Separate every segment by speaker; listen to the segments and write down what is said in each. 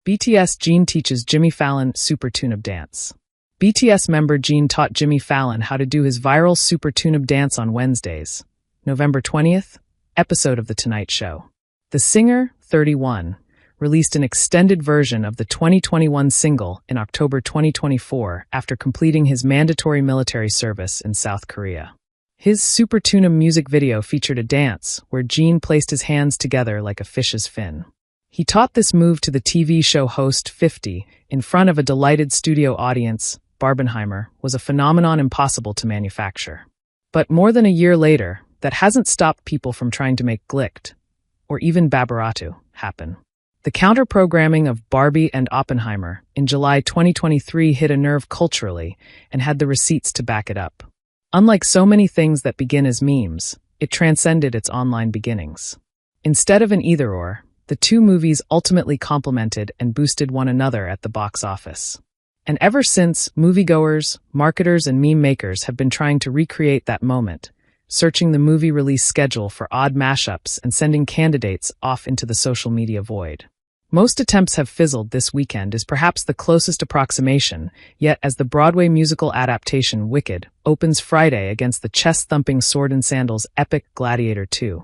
Speaker 1: BTS Jin teaches Jimmy Fallon Super Tuna dance. BTS member Jin taught Jimmy Fallon how to do his viral Super Tuna dance on Wednesday's, November 20th, episode of The Tonight Show. The singer, 31, released an extended version of the 2021 single in October 2024 after completing his mandatory military service in South Korea. His Super Tuna music video featured a dance where Jin placed his hands together like a fish's fin. He taught this move to the TV show host 50 in front of a delighted studio audience. Oppenheimer was a phenomenon impossible to manufacture. But more than a year later, that hasn't stopped people from trying to make Gladiator, or even Barbie, happen. The counterprogramming of Barbie and Oppenheimer in July 2023 hit a nerve culturally and had the receipts to back it up. Unlike so many things that begin as memes, it transcended its online beginnings. Instead of an either-or, the two movies ultimately complemented and boosted one another at the box office. And ever since, moviegoers, marketers, and meme makers have been trying to recreate that moment, searching the movie release schedule for odd mashups and sending candidates off into the social media void. Most attempts have fizzled. This weekend is perhaps the closest approximation, yet as the Broadway musical adaptation Wicked opens Friday against the chest-thumping sword-and-sandals epic Gladiator II.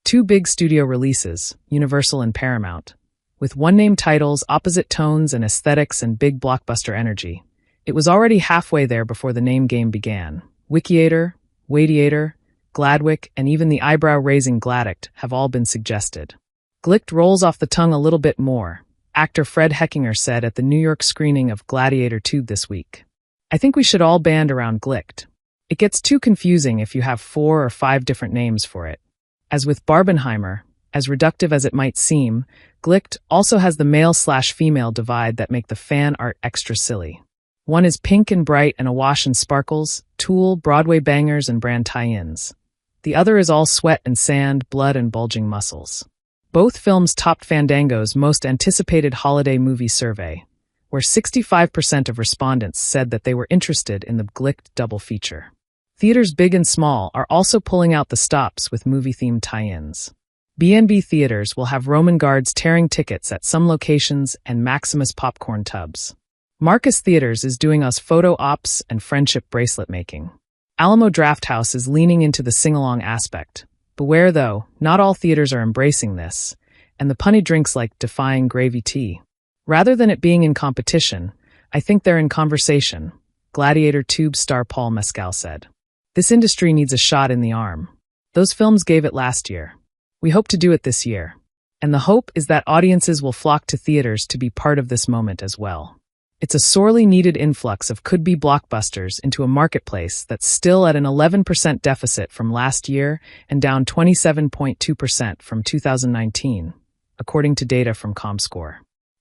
Speaker 1: Two big studio releases, Universal and Paramount, with one-name titles, opposite tones and aesthetics and big blockbuster energy. It was already halfway there before the name game began. Wickiator, Gladiator, Gladwick, and even the eyebrow-raising Gladiator have all been suggested. Glict rolls off the tongue a little bit more, actor Fred Heckinger said at the New York screening of Gladiator II this week. I think we should all band around Glict. It gets too confusing if you have 4 or 5 different names for it. As with Barbenheimer, as reductive as it might seem, Glict also has the male/female divide that make the fan art extra silly. One is pink and bright and awash in sparkles, Tool, Broadway bangers, and brand tie-ins. The other is all sweat and sand, blood, and bulging muscles. Both films topped Fandango's most anticipated holiday movie survey, where 65% of respondents said that they were interested in the Glict double feature. Theaters big and small are also pulling out the stops with movie-themed tie-ins. B&B theaters will have Roman guards tearing tickets at some locations and Maximus popcorn tubs. Marcus Theaters is doing us photo ops and friendship bracelet making. Alamo Drafthouse is leaning into the sing-along aspect. Beware though, not all theaters are embracing this, and the punny drinks like defying gravy tea. Rather than it being in competition, I think they're in conversation, Gladiator II star Paul Mescal said. This industry needs a shot in the arm. Those films gave it last year. We hope to do it this year. And the hope is that audiences will flock to theaters to be part of this moment as well. It's a sorely needed influx of could-be blockbusters into a marketplace that's still at an 11% deficit from last year and down 27.2% from 2019, according to data from ComScore.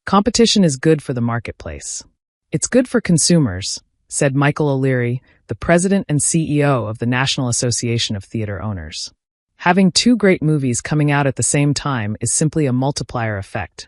Speaker 1: Competition is good for the marketplace. It's good for consumers, said Michael O'Leary, the president and CEO of the National Association of Theater Owners. Having two great movies coming out at the same time is simply a multiplier effect,